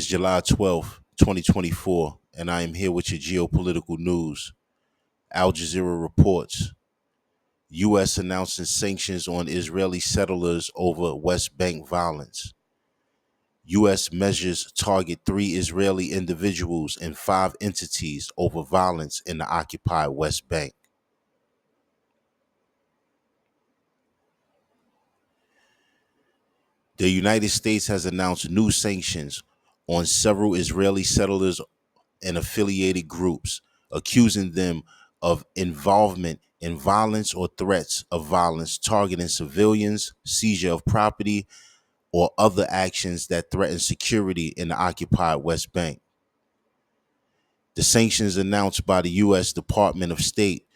is July 12th, 2024, and I am here with your geopolitical news. Al Jazeera reports U.S. announcing sanctions on Israeli settlers over West Bank violence. U.S. measures target 3 Israeli individuals and 5 entities over violence in the occupied West Bank. The United States has announced new sanctions on several Israeli settlers and affiliated groups, accusing them of involvement in violence or threats of violence targeting civilians, seizure of property, or other actions that threaten security in the occupied West Bank. The sanctions announced by the U.S. Department of State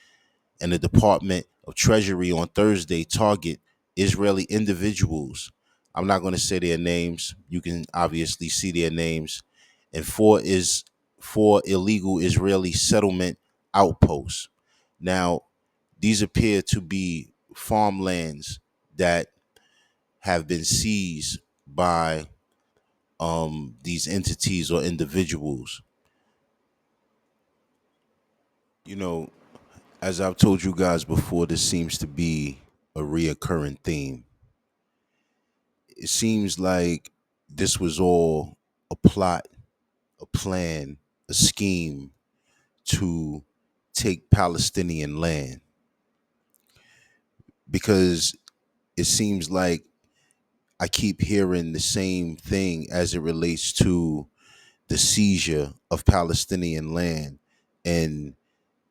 and the Department of Treasury on Thursday target Israeli individuals. I'm not going to say their names. You can obviously see their names. And four illegal Israeli settlement outposts. Now, these appear to be farmlands that have been seized by these entities or individuals. You know, as I've told you guys before, this seems to be a reoccurring theme. It seems like this was all a plot, a plan, a scheme to take Palestinian land, because it seems like I keep hearing the same thing as it relates to the seizure of Palestinian land and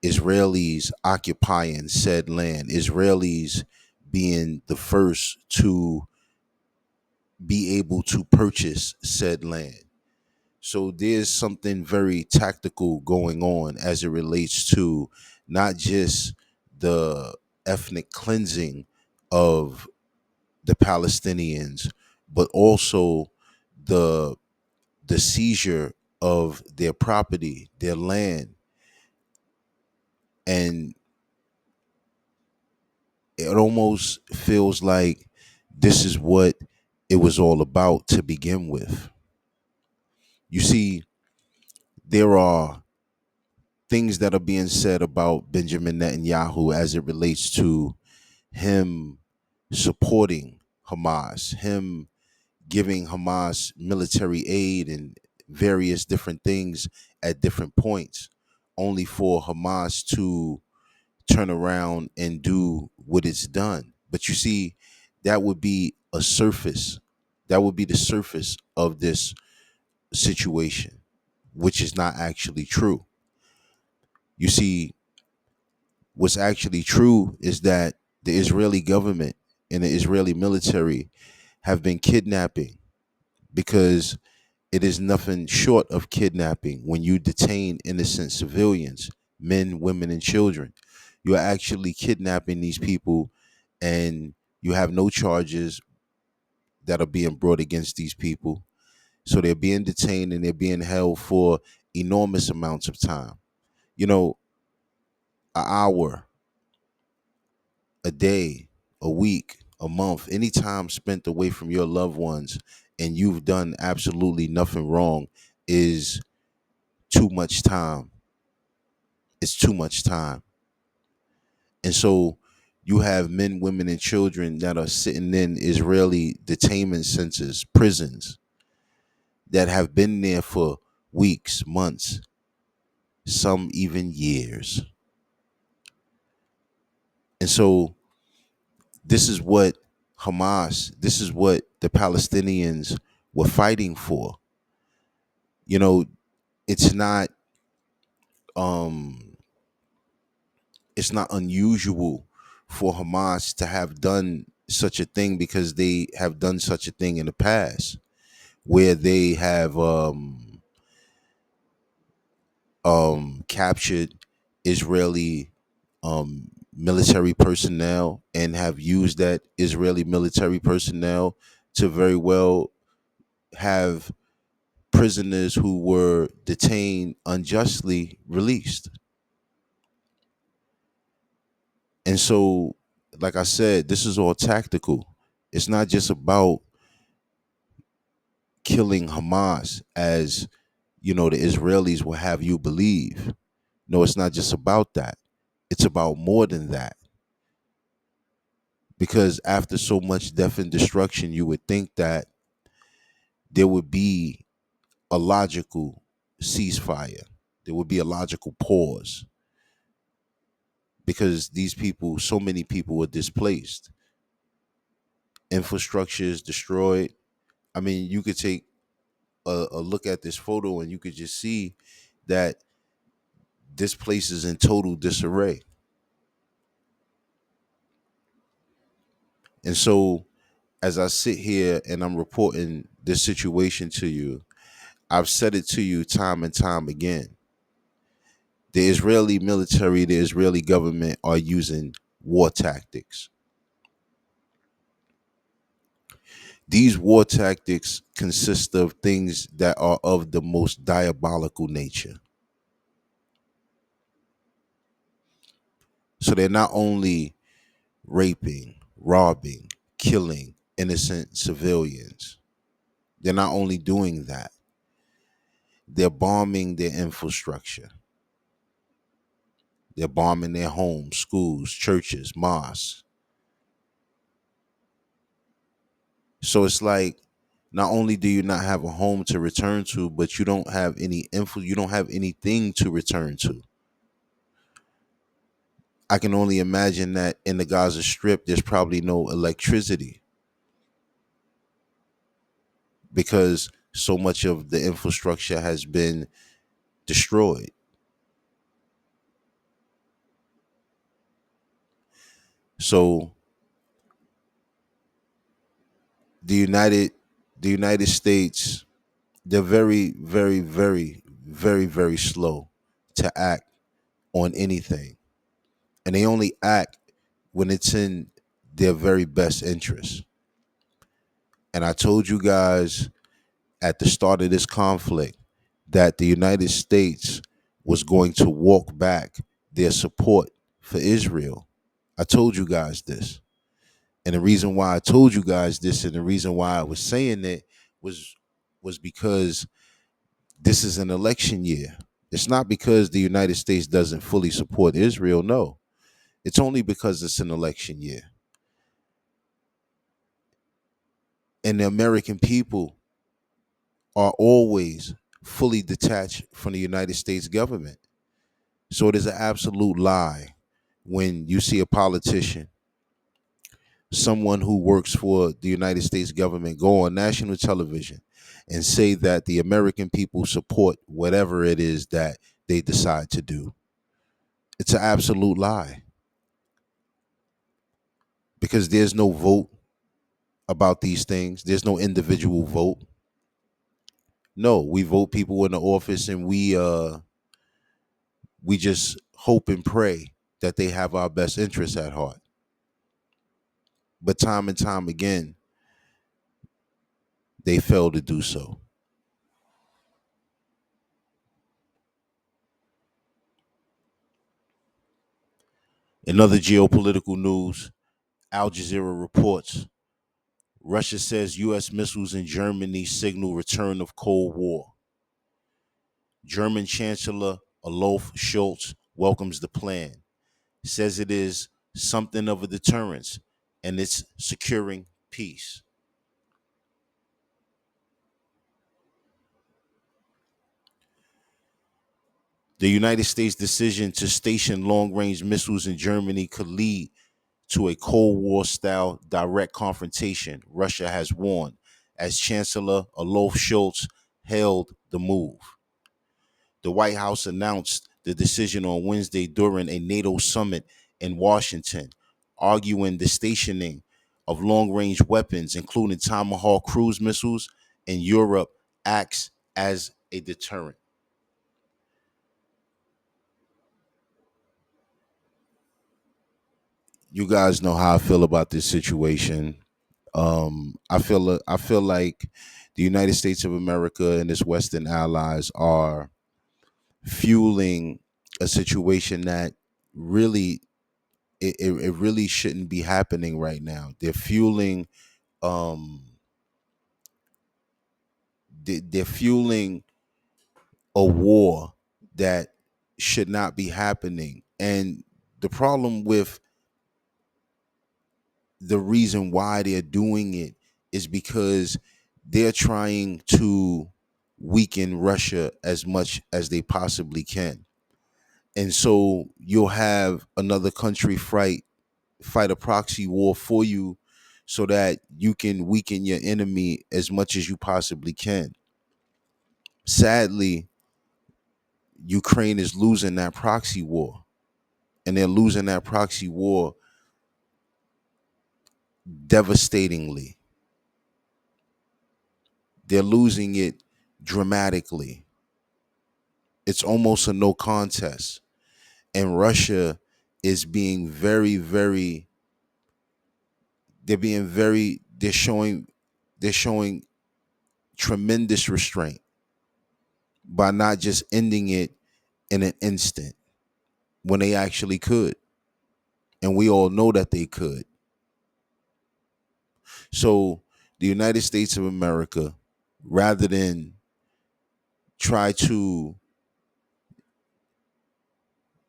Israelis occupying said land, Israelis being the first to be able to purchase said land. So there's something very tactical going on as it relates to not just the ethnic cleansing of the Palestinians, but also the the seizure of their property, their land. And it almost feels like this is what it was all about to begin with. You see, there are things that are being said about Benjamin Netanyahu as it relates to him supporting Hamas, him giving Hamas military aid and various different things at different points, only for Hamas to turn around and do what it's done. But you see, that would be a surface. That would be the surface of this situation, which is not actually true. You see, what's actually true is that the Israeli government and the Israeli military have been kidnapping, because it is nothing short of kidnapping when you detain innocent civilians, men, women, and children. You're actually kidnapping these people, and you have no charges that are being brought against these people. So they're being detained and they're being held for enormous amounts of time. You know, an hour, a day, a week, a month, any time spent away from your loved ones and you've done absolutely nothing wrong is too much time. It's too much time. And so you have men, women, and children that are sitting in Israeli detainment centers, prisons, that have been there for weeks, months, some even years. And so this is what Hamas, this is what the Palestinians were fighting for. You know, it's not um it's not unusual for Hamas to have done such a thing, because they have done such a thing in the past where they have captured Israeli military personnel and have used that Israeli military personnel to very well have prisoners who were detained unjustly released. And so, like I said, this is all tactical. It's not just about killing Hamas as, the Israelis will have you believe. No, it's not just about that. It's about more than that. Because after so much death and destruction, you would think that there would be a logical ceasefire. There would be a logical pause because these people, so many people were displaced. Infrastructure is destroyed. I mean, you could take a look at this photo and you could just see that this place is in total disarray. And so, as I sit here and I'm reporting this situation to you, I've said it to you time and time again. The Israeli military, the Israeli government are using war tactics. These war tactics consist of things that are of the most diabolical nature. So they're not only raping, robbing, killing innocent civilians, they're not only doing that, they're bombing their infrastructure. They're bombing their homes, schools, churches, mosques. So it's like not only do you not have a home to return to, but you don't have any you don't have anything to return to. I can only imagine that in the Gaza Strip, there's probably no electricity because so much of the infrastructure has been destroyed. So the United the United States, they're very, very, very, very, very slow to act on anything. And they only act when it's in their very best interest. And I told you guys at the start of this conflict that the United States was going to walk back their support for Israel. I told you guys this. And the reason why I told you guys this and the reason why I was saying it was because this is an election year. It's not because the United States doesn't fully support Israel. No, it's only because it's an election year. And the American people are always fully detached from the United States government. So it is an absolute lie when you see a politician, someone who works for the United States government, go on national television and say that the American people support whatever it is that they decide to do. It's an absolute lie because there's no vote about these things. There's no individual vote. No, we vote people in the office and we just hope and pray that they have our best interests at heart. But time and time again, they fail to do so. In other geopolitical news, Al Jazeera reports Russia says U.S. missiles in Germany signal return of Cold War. German Chancellor Olaf Scholz welcomes the plan, says it is something of a deterrence and it's securing peace. The United States' decision to station long range missiles in Germany could lead to a Cold War style direct confrontation, Russia has warned, as Chancellor Olaf Scholz hailed the move. The White House announced the decision on Wednesday during a NATO summit in Washington, arguing the stationing of long range weapons, including Tomahawk cruise missiles, in Europe acts as a deterrent. You guys know how I feel about this situation. I feel like the United States of America and its Western allies are fueling a situation that really it really shouldn't be happening right now. They're fueling um they're fueling a war that should not be happening. And the problem with the reason why they're doing it is because they're trying to weaken Russia as much as they possibly can. And so you'll have another country fight a proxy war for you so that you can weaken your enemy as much as you possibly can. Sadly, Ukraine is losing that proxy war, and they're losing that proxy war devastatingly. They're losing it dramatically. It's almost a no contest. And Russia is being very, they're showing tremendous restraint by not just ending it in an instant when they actually could. And we all know that they could. So the United States of America, rather than try to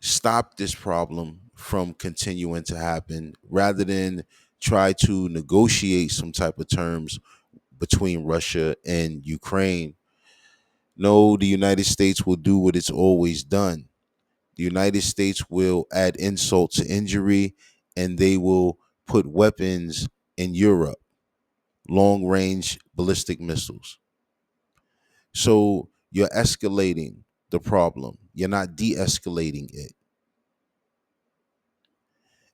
stop this problem from continuing to happen, rather than try to negotiate some type of terms between Russia and Ukraine, no, the United States will do what it's always done. The United States will add insult to injury, and they will put weapons in Europe, long range ballistic missiles. So you're escalating the problem, you're not de escalating it.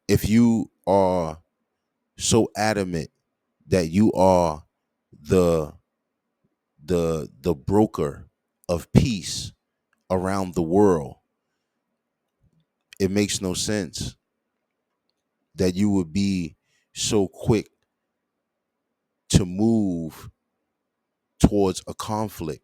If you are so adamant that you are the the broker of peace around the world, it makes no sense that you would be so quick to move towards a conflict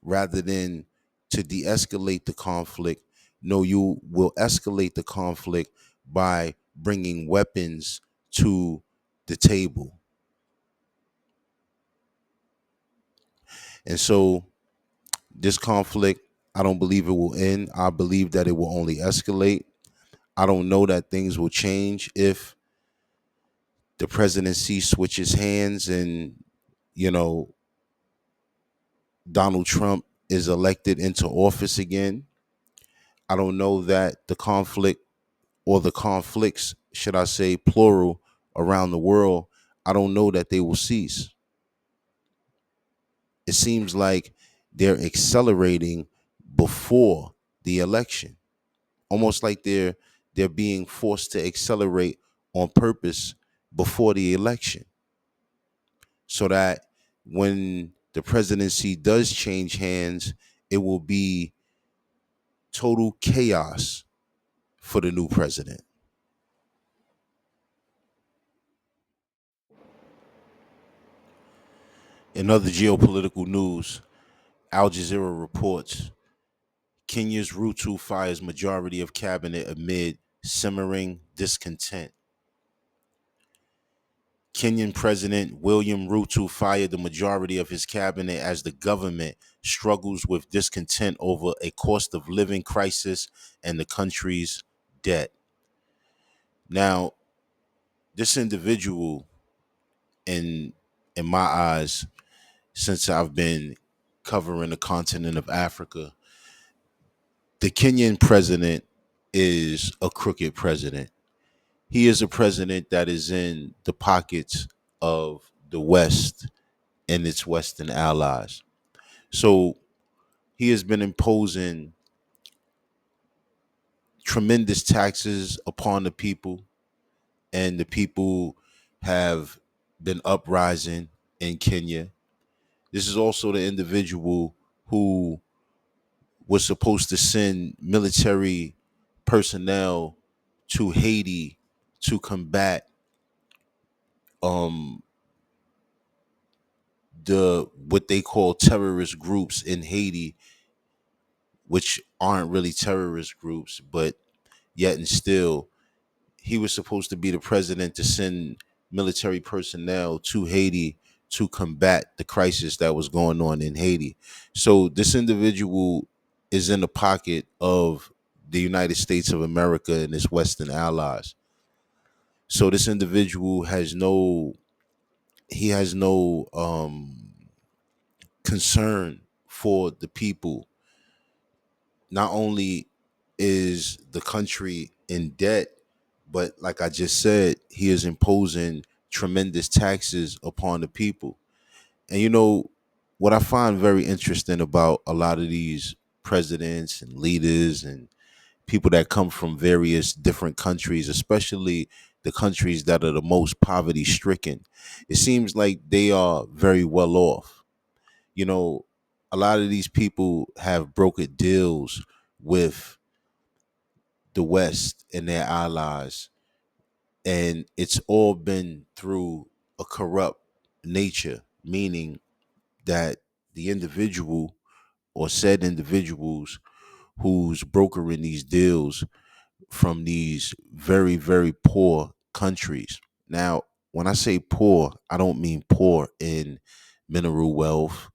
rather than to de-escalate the conflict. No, you will escalate the conflict by bringing weapons to the table. And so this conflict, I don't believe it will end. I believe that it will only escalate. I don't know that things will change if the presidency switches hands and, you know, Donald Trump is elected into office again. I don't know that the conflict or the conflicts, should I say, plural, around the world, I don't know that they will cease. It seems like they're accelerating before the election, almost like they're being forced to accelerate on purpose before the election, so that when the presidency does change hands, it will be total chaos for the new president. In other geopolitical news, Al Jazeera reports Kenya's Ruto fires majority of cabinet amid simmering discontent. Kenyan President William Ruto fired the majority of his cabinet as the government struggles with discontent over a cost of living crisis and the country's debt. Now, this individual, in in my eyes, since I've been covering the continent of Africa, the Kenyan president is a crooked president. He is a president that is in the pockets of the West and its Western allies. So he has been imposing tremendous taxes upon the people, and the people have been uprising in Kenya. This is also the individual who was supposed to send military personnel to Haiti to combat um the what they call terrorist groups in Haiti, which aren't really terrorist groups, but yet and still, he was supposed to be the president to send military personnel to Haiti to combat the crisis that was going on in Haiti. So this individual is in the pocket of the United States of America and its Western allies. So this individual has no he has no concern for the people. Not only is the country in debt, but like I just said, he is imposing tremendous taxes upon the people. And what I find very interesting about a lot of these presidents and leaders and people that come from various different countries, especially the countries that are the most poverty stricken, it seems like they are very well off. You know, a lot of these people have brokered deals with the West and their allies, and it's all been through a corrupt nature, meaning that the individual or said individuals who's brokering these deals from these very, very poor countries. Now, when I say poor, I don't mean poor in mineral wealth.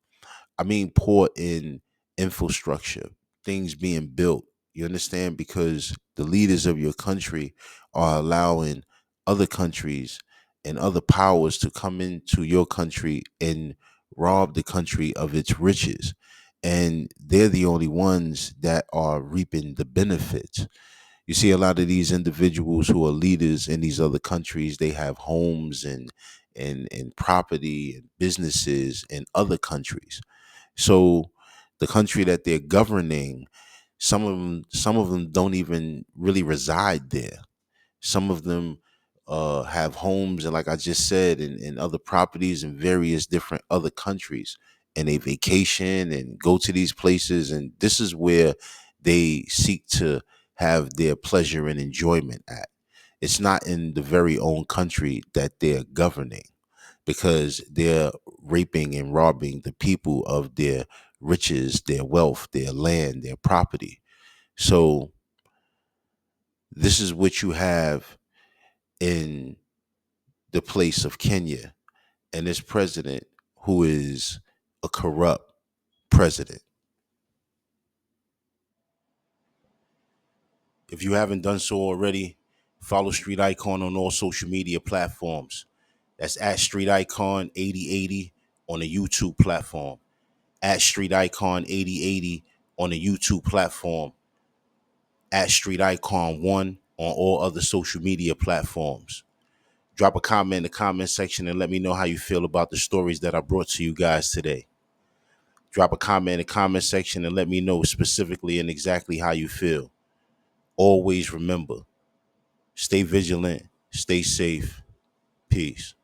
I mean poor in infrastructure, things being built. You understand? Because the leaders of your country are allowing other countries and other powers to come into your country and rob the country of its riches. And they're the only ones that are reaping the benefits. You see a lot of these individuals who are leaders in these other countries, they have homes and property and businesses in other countries. So the country that they're governing, some of them don't even really reside there. Some of them have homes and, like I just said, and other properties in various different other countries, and they vacation and go to these places, and this is where they seek to have their pleasure and enjoyment at. It's not in the very own country that they're governing, because they're raping and robbing the people of their riches, their wealth, their land, their property. So this is what you have in the place of Kenya and this president who is a corrupt president. If you haven't done so already, follow Street Icon on all social media platforms. That's at Street Icon 8080 on the YouTube platform. At Street Icon 8080 on the YouTube platform. At Street Icon 1 on all other social media platforms. Drop a comment in the comment section and let me know how you feel about the stories that I brought to you guys today. Drop a comment in the comment section and let me know specifically and exactly how you feel. Always remember, stay vigilant, stay safe. Peace.